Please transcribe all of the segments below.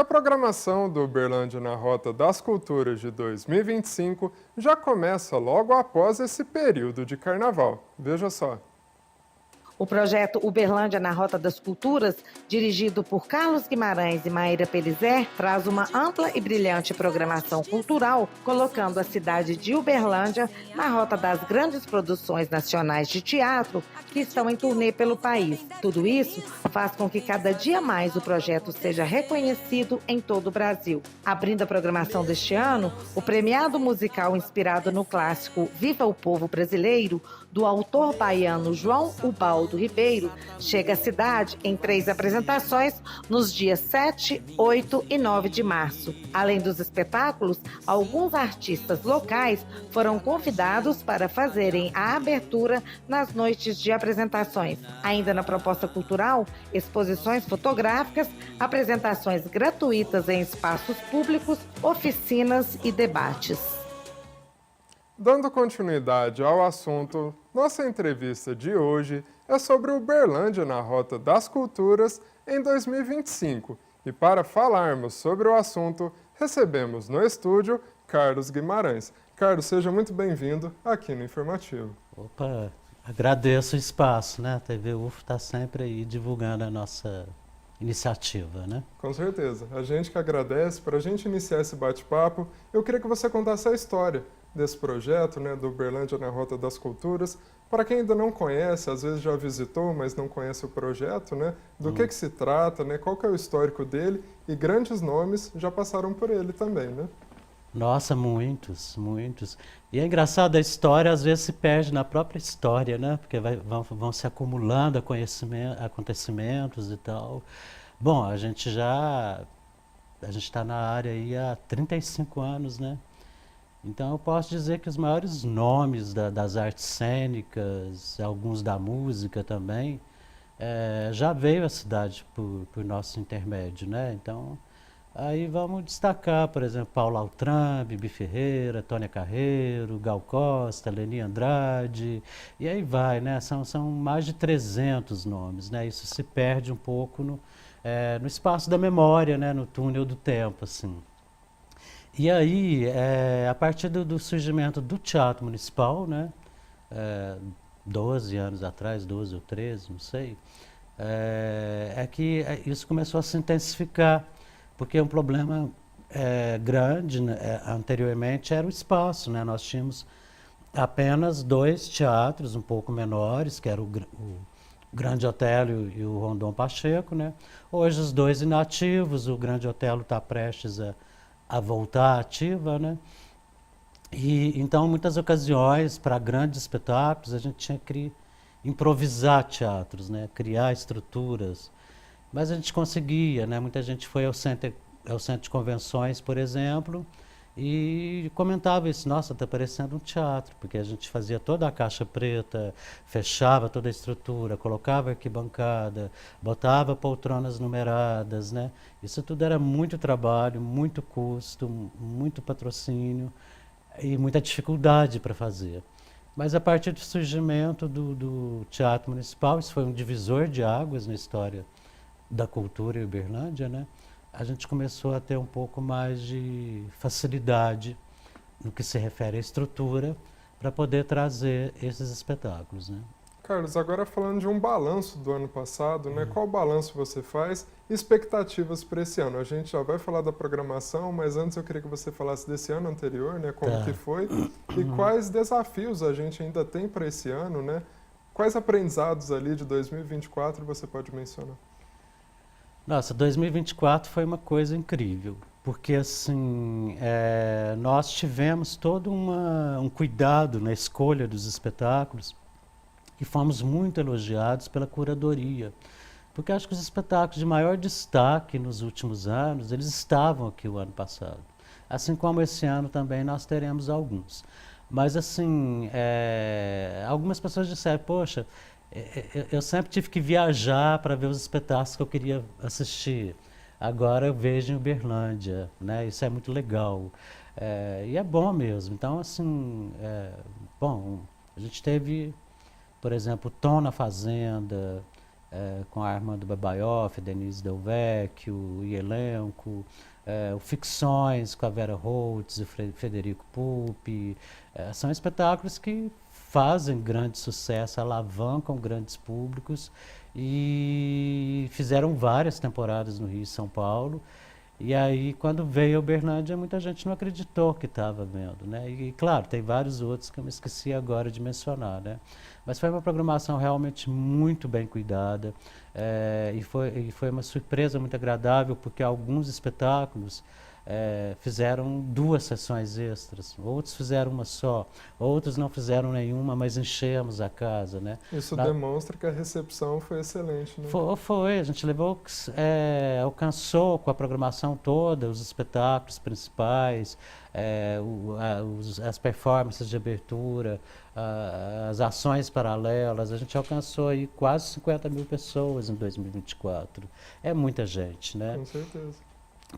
A programação do Uberlândia na Rota das Culturas de 2025 já começa logo após esse período de carnaval. Veja só. O projeto Uberlândia na Rota das Culturas, dirigido por Carlos Guimarães e Maíra Pelizer, traz uma ampla e brilhante programação cultural, colocando a cidade de Uberlândia na rota das grandes produções nacionais de teatro que estão em turnê pelo país. Tudo isso faz com que cada dia mais o projeto seja reconhecido em todo o Brasil. Abrindo a programação deste ano, o premiado musical inspirado no clássico Viva o Povo Brasileiro, do autor baiano João Ubaldo Ribeiro, chega à cidade em 3 apresentações nos dias 7, 8 e 9 de março. Além dos espetáculos, alguns artistas locais foram convidados para fazerem a abertura nas noites de apresentações. Ainda na proposta cultural, exposições fotográficas, apresentações gratuitas em espaços públicos, oficinas e debates. Dando continuidade ao assunto, nossa entrevista de hoje é sobre Uberlândia na Rota das Culturas em 2025. E para falarmos sobre o assunto, recebemos no estúdio Carlos Guimarães. Carlos, seja muito bem-vindo aqui no Informativo. Opa, agradeço o espaço, né? A TV UFO está sempre aí divulgando a nossa iniciativa, né? Com certeza. A gente que agradece. Para a gente iniciar esse bate-papo, eu queria que você contasse a história desse projeto, né, do Uberlândia na Rota das Culturas. Para quem ainda não conhece, às vezes já visitou, mas não conhece o projeto, né, do que se trata, né, qual que é o histórico dele, e grandes nomes já passaram por ele também, né? Nossa, muitos, muitos. E é engraçado, a história às vezes se perde na própria história, né? Porque vão se acumulando acontecimentos e tal. Bom, a gente está na área aí há 35 anos, né? Então eu posso dizer que os maiores nomes das artes cênicas, alguns da música também, já veio à cidade por nosso intermédio, né? Então, aí vamos destacar, por exemplo, Paulo Altran, Bibi Ferreira, Tônia Carreiro, Gal Costa, Leni Andrade, e aí vai, né? São mais de 300 nomes, né? Isso se perde um pouco no espaço da memória, né? No túnel do tempo, assim. E aí, a partir do surgimento do Teatro Municipal, né, 12 anos atrás, 12 ou 13, não sei, que isso começou a se intensificar, porque um problema grande, né, anteriormente era o espaço, né, nós tínhamos apenas 2 teatros um pouco menores, que era o Grande Otelo e o Rondon Pacheco, né. Hoje os 2 inativos, o Grande Otelo está prestes a voltar ativa, né? E então, em muitas ocasiões, para grandes espetáculos, a gente tinha que improvisar teatros, né? Criar estruturas. Mas a gente conseguia, né? Muita gente foi ao centro de convenções, por exemplo, e comentava isso: nossa, está parecendo um teatro, porque a gente fazia toda a caixa preta, fechava toda a estrutura, colocava arquibancada, botava poltronas numeradas, né? Isso tudo era muito trabalho, muito custo, muito patrocínio e muita dificuldade para fazer. Mas a partir do surgimento do Teatro Municipal, isso foi um divisor de águas na história da cultura em Uberlândia, né? A gente começou a ter um pouco mais de facilidade no que se refere à estrutura para poder trazer esses espetáculos, né? Carlos, agora falando de um balanço do ano passado, né? Qual balanço você faz e expectativas para esse ano? A gente já vai falar da programação, mas antes eu queria que você falasse desse ano anterior, né? Como que foi e quais desafios a gente ainda tem para esse ano, né? Quais aprendizados ali de 2024 você pode mencionar? Nossa, 2024 foi uma coisa incrível, porque assim, nós tivemos todo um cuidado na escolha dos espetáculos e fomos muito elogiados pela curadoria, porque acho que os espetáculos de maior destaque nos últimos anos, eles estavam aqui o ano passado. Assim como esse ano também nós teremos alguns. Mas assim, algumas pessoas disseram, poxa, eu sempre tive que viajar para ver os espetáculos que eu queria assistir. Agora eu vejo em Uberlândia, né? Isso é muito legal. E é bom mesmo. Então, assim, bom, a gente teve, por exemplo, Tom na Fazenda, com a Armando Babaioff, Denise Del Vecchio, o elenco, o Ficções com a Vera Holtz e o Federico Pupi. São espetáculos que fazem grande sucesso, alavancam grandes públicos e fizeram várias temporadas no Rio e São Paulo. E aí, quando veio a Uberlândia, muita gente não acreditou que estava vendo, né? E, claro, tem vários outros que eu me esqueci agora de mencionar, né? Mas foi uma programação realmente muito bem cuidada, e foi uma surpresa muito agradável, porque alguns espetáculos fizeram 2 sessões extras, outros fizeram uma só, outros não fizeram nenhuma, mas enchemos a casa, né? Isso demonstra que a recepção foi excelente, né? Foi, a gente alcançou com a programação toda, os espetáculos principais, as performances de abertura, as ações paralelas, a gente alcançou aí quase 50 mil pessoas em 2024. É muita gente, né? Com certeza.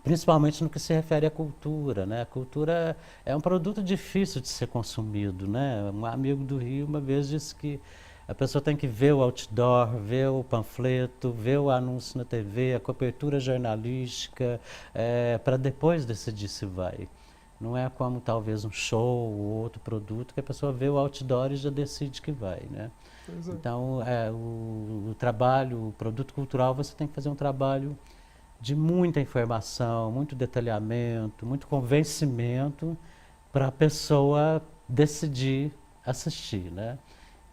Principalmente no que se refere à cultura, né? A cultura é um produto difícil de ser consumido, né? Um amigo do Rio uma vez disse que a pessoa tem que ver o outdoor, ver o panfleto, ver o anúncio na TV, a cobertura jornalística, para depois decidir se vai. Não é como talvez um show ou outro produto que a pessoa vê o outdoor e já decide que vai, né? Pois é. Então, o trabalho, o produto cultural, você tem que fazer um trabalho de muita informação, muito detalhamento, muito convencimento para a pessoa decidir assistir, né?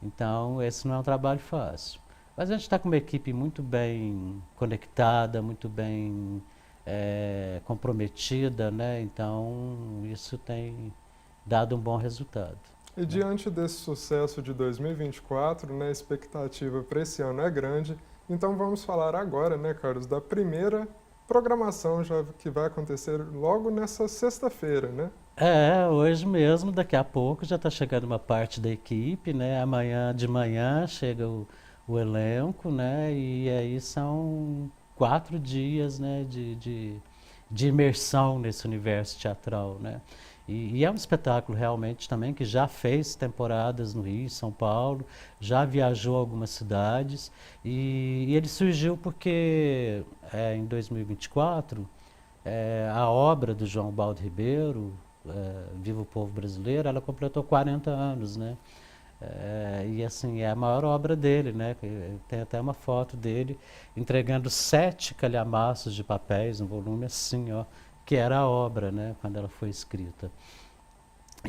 Então, esse não é um trabalho fácil. Mas a gente está com uma equipe muito bem conectada, muito bem comprometida, né? Então, isso tem dado um bom resultado. E diante desse sucesso de 2024, né, a expectativa para esse ano é grande. Então vamos falar agora, né, Carlos, da primeira programação já que vai acontecer logo nessa sexta-feira, né? Hoje mesmo, daqui a pouco, já está chegando uma parte da equipe, né? Amanhã de manhã chega o elenco, né? E aí são 4 dias, né, de imersão nesse universo teatral, né? E é um espetáculo realmente também que já fez temporadas no Rio, São Paulo, já viajou a algumas cidades e ele surgiu porque em 2024 a obra do João Baldo Ribeiro, Viva o Povo Brasileiro, ela completou 40 anos, né? E assim, é a maior obra dele, né? Tem até uma foto dele entregando 7 calhamaços de papéis, um volume assim, ó, que era a obra, né, quando ela foi escrita.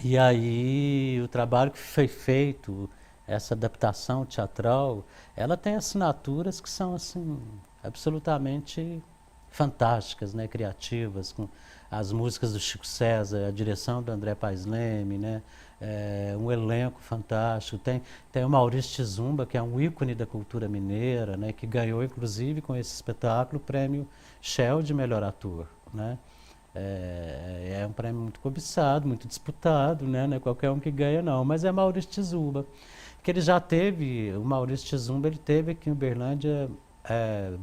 E aí o trabalho que foi feito, essa adaptação teatral, ela tem assinaturas que são assim absolutamente fantásticas, né, criativas, com as músicas do Chico César, a direção do André Paes Leme, né, um elenco fantástico. Tem o Maurício Tizumba, que é um ícone da cultura mineira, né, que ganhou inclusive com esse espetáculo o prêmio Shell de melhor ator, né. É um prêmio muito cobiçado, muito disputado, né? Não é qualquer um que ganha não, mas é Maurício Tizumba, que ele já teve, o Maurício Tizumba, ele teve aqui em Uberlândia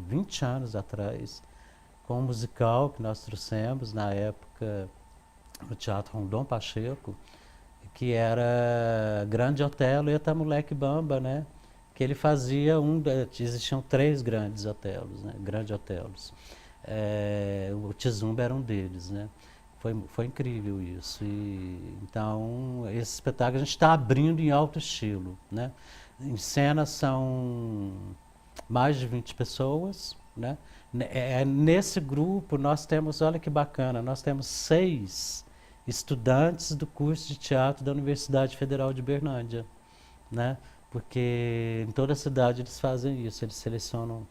20 anos atrás, com um musical que nós trouxemos na época no Teatro Rondon Pacheco, que era Grande Otelo e Eita Moleque Bamba, né? Que ele fazia existiam 3 grandes Otelos, né? Grande Otelos. O Tizumba era um deles, né? Foi incrível isso. Então, esse espetáculo a gente está abrindo em alto estilo, né? Em cena são mais de 20 pessoas, né? Nesse grupo nós temos, olha que bacana, nós temos 6 estudantes do curso de teatro da Universidade Federal de Uberlândia, né? Porque em toda a cidade eles fazem isso, eles selecionam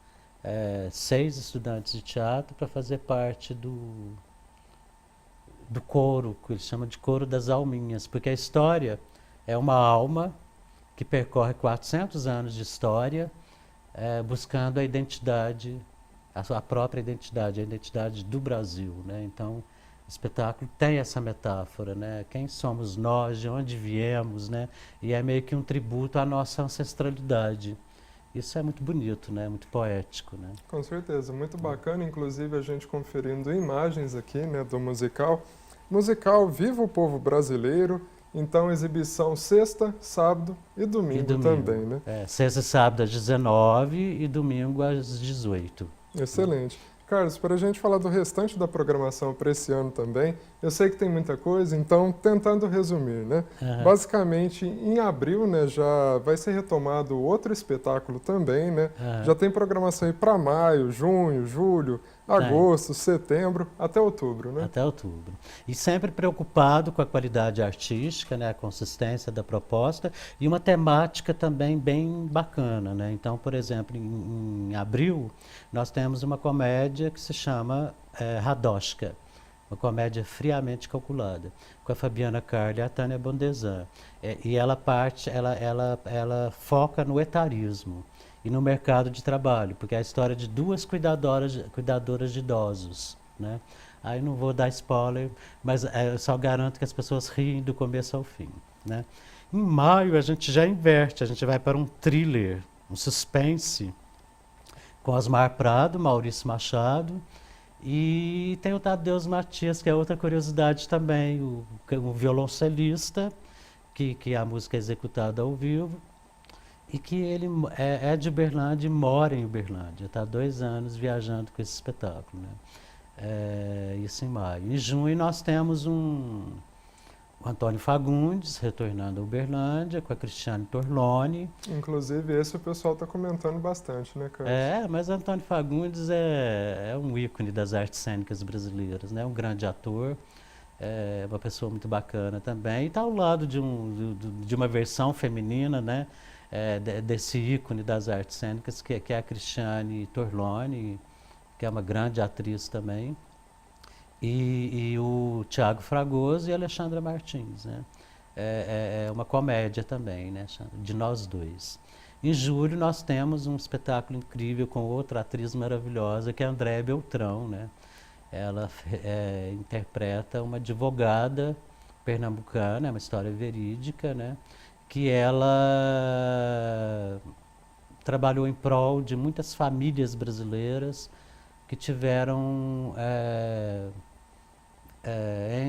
6 estudantes de teatro para fazer parte do coro, que eles chamam de coro das alminhas, porque a história é uma alma que percorre 400 anos de história, buscando a identidade, a sua própria identidade, a identidade do Brasil, né? Então, o espetáculo tem essa metáfora, né? Quem somos nós, de onde viemos, né? E é meio que um tributo à nossa ancestralidade. Isso é muito bonito, né? Muito poético, né? Com certeza, muito bacana, inclusive a gente conferindo imagens aqui, né, do musical. Musical Viva o Povo Brasileiro, Então, exibição sexta, sábado e domingo também, né? Sexta e sábado às 19 e domingo às 18. Excelente. Carlos, para a gente falar do restante da programação para esse ano também, eu sei que tem muita coisa, então tentando resumir, né? Basicamente, em abril, né, já vai ser retomado outro espetáculo também, né? Já tem programação aí para maio, junho, julho, agosto, setembro, até outubro, né? Até outubro. E sempre preocupado com a qualidade artística, né, a consistência da proposta e uma temática também bem bacana, né? Então, por exemplo, em abril, nós temos uma comédia que se chama Radoshka, uma comédia friamente calculada, com a Fabiana Carli e a Tânia Bondesan. E ela foca no etarismo e no mercado de trabalho, porque é a história de duas cuidadoras de idosos, né? Aí não vou dar spoiler, mas eu só garanto que as pessoas riem do começo ao fim, né? Em maio a gente já inverte, a gente vai para um thriller, um suspense, com Osmar Prado, Maurício Machado, e tem o Tadeu Matias, que é outra curiosidade também, o violoncelista, que a música é executada ao vivo, e que ele é de Uberlândia e mora em Uberlândia. Está há 2 anos viajando com esse espetáculo, né? Isso em maio. Em junho nós temos o Antônio Fagundes retornando a Uberlândia com a Cristiane Torlone. Inclusive, esse o pessoal está comentando bastante, né, Carlos? Mas Antônio Fagundes é um ícone das artes cênicas brasileiras, né? Um grande ator, uma pessoa muito bacana também. E está ao lado de uma versão feminina, né? Desse ícone das artes cênicas, que é a Cristiane Torlone, que é uma grande atriz também, e o Tiago Fragoso e a Alexandra Martins, né? É uma comédia também, né, de nós dois. Em julho nós temos um espetáculo incrível com outra atriz maravilhosa, que é a Andréa Beltrão, né? Ela interpreta uma advogada pernambucana, é uma história verídica, né? Que ela trabalhou em prol de muitas famílias brasileiras que tiveram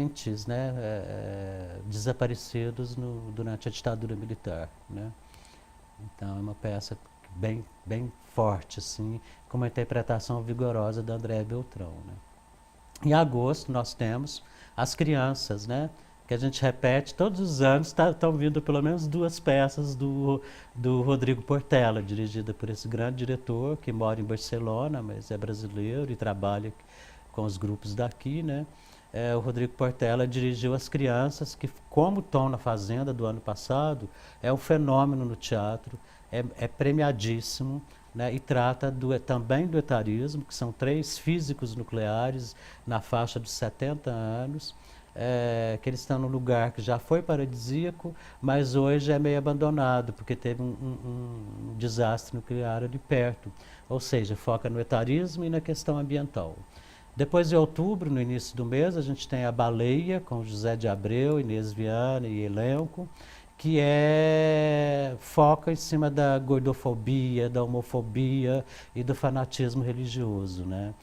entes, né, desaparecidos durante a ditadura militar, né? Então é uma peça bem forte, assim, com uma interpretação vigorosa da Andréa Beltrão, né? Em agosto nós temos As Crianças, né? Que a gente repete todos os anos, estão vindo pelo menos 2 peças do Rodrigo Portela, dirigida por esse grande diretor que mora em Barcelona, mas é brasileiro e trabalha com os grupos daqui, né? O Rodrigo Portela dirigiu As Crianças, que, como Tom na Fazenda do ano passado, é um fenômeno no teatro, é premiadíssimo, né? E trata também do etarismo, que são 3 físicos nucleares na faixa dos 70 anos, que eles estão num lugar que já foi paradisíaco, mas hoje é meio abandonado, porque teve um desastre nuclear ali perto. Ou seja, foca no etarismo e na questão ambiental. Depois de outubro, no início do mês, a gente tem A Baleia, com José de Abreu, Inês Viana e elenco, que foca em cima da gordofobia, da homofobia e do fanatismo religioso, né?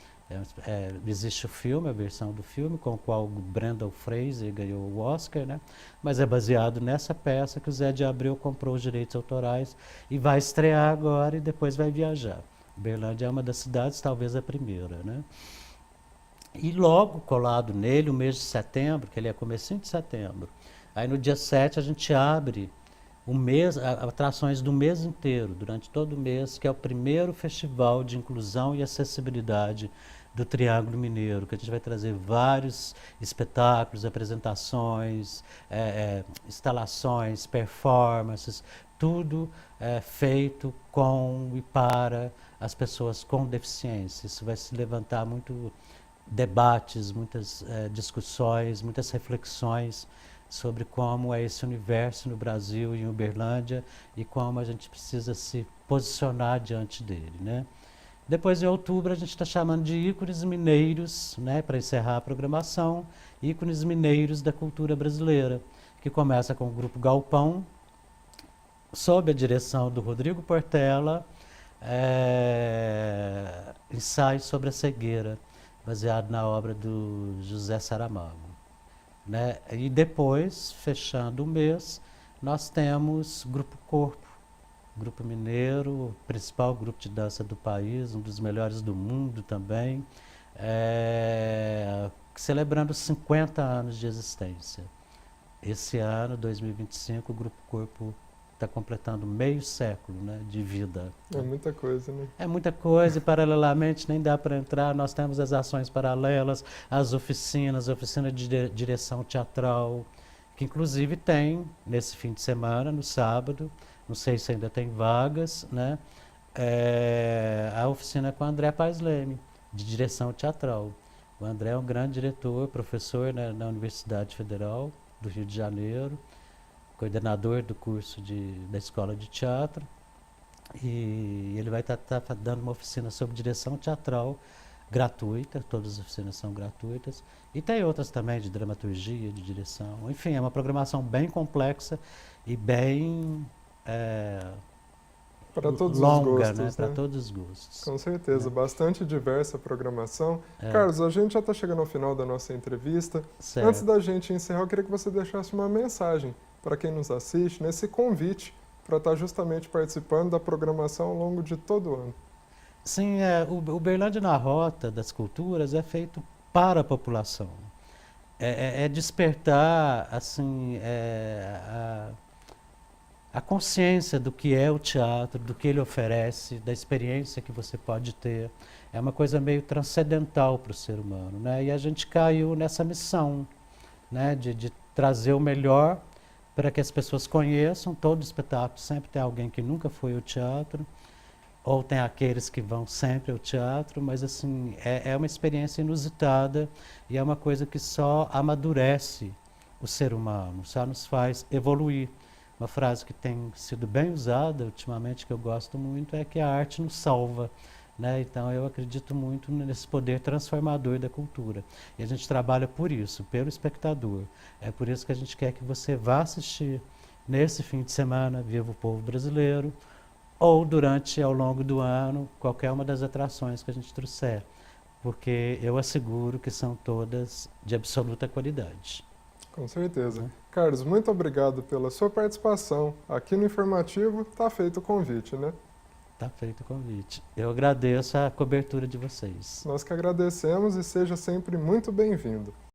Existe o filme, a versão do filme, com o qual o Brendan Fraser ganhou o Oscar, né? Mas é baseado nessa peça que o Zé de Abreu comprou os direitos autorais e vai estrear agora e depois vai viajar. Uberlândia é uma das cidades, talvez a primeira, né? E logo colado nele, o mês de setembro, que ele é comecinho de setembro, aí no dia 7 a gente abre o mês, atrações do mês inteiro, durante todo o mês, que é o primeiro festival de inclusão e acessibilidade do Triângulo Mineiro, que a gente vai trazer vários espetáculos, apresentações, instalações, performances, tudo feito com e para as pessoas com deficiência. Isso vai se levantar muito debates, muitas discussões, muitas reflexões sobre como é esse universo no Brasil e em Uberlândia e como a gente precisa se posicionar diante dele, né? Depois, em outubro, a gente está chamando de ícones mineiros, né, para encerrar a programação, ícones mineiros da cultura brasileira, que começa com o Grupo Galpão, sob a direção do Rodrigo Portela, ensaio sobre a cegueira, baseado na obra do José Saramago. né? E depois, fechando o mês, nós temos Grupo Corpo, Grupo Mineiro, principal grupo de dança do país, um dos melhores do mundo também, celebrando 50 anos de existência. Esse ano, 2025, o Grupo Corpo está completando meio século, né, de vida. É muita coisa, né? É muita coisa e, paralelamente, nem dá para entrar. Nós temos as ações paralelas, as oficinas, a oficina de direção teatral, que inclusive tem, nesse fim de semana, no sábado, não sei se ainda tem vagas, né, a oficina com o André Paes Leme, de direção teatral. O André é um grande diretor, professor, né, na Universidade Federal do Rio de Janeiro, coordenador do curso da Escola de Teatro, e ele vai estar dando uma oficina sobre direção teatral gratuita, todas as oficinas são gratuitas, e tem outras também de dramaturgia, de direção, enfim, é uma programação bem complexa e bem para todos longa, os gostos, né? Para né? todos os gostos. Com certeza, né? bastante diversa a programação. É. Carlos, a gente já está chegando ao final da nossa entrevista. Certo. Antes da gente encerrar, eu queria que você deixasse uma mensagem para quem nos assiste, nesse convite para estar justamente participando da programação ao longo de todo o ano. Sim, o Uberlândia na Rota das Culturas é feito para a população. É despertar assim, a consciência do que é o teatro, do que ele oferece, da experiência que você pode ter. É uma coisa meio transcendental para o ser humano, né? E a gente caiu nessa missão, né, de trazer o melhor para que as pessoas conheçam. Todo espetáculo sempre tem alguém que nunca foi ao teatro, ou tem aqueles que vão sempre ao teatro, mas assim, é uma experiência inusitada e é uma coisa que só amadurece o ser humano, só nos faz evoluir. Uma frase que tem sido bem usada ultimamente, que eu gosto muito, é que a arte nos salva, né? Então eu acredito muito nesse poder transformador da cultura. E a gente trabalha por isso, pelo espectador. É por isso que a gente quer que você vá assistir nesse fim de semana Viva o Povo Brasileiro, ou durante, ao longo do ano, qualquer uma das atrações que a gente trouxer, porque eu asseguro que são todas de absoluta qualidade. Com certeza. Carlos, muito obrigado pela sua participação aqui no Informativo. Está feito o convite, né? Está feito o convite. Eu agradeço a cobertura de vocês. Nós que agradecemos e seja sempre muito bem-vindo.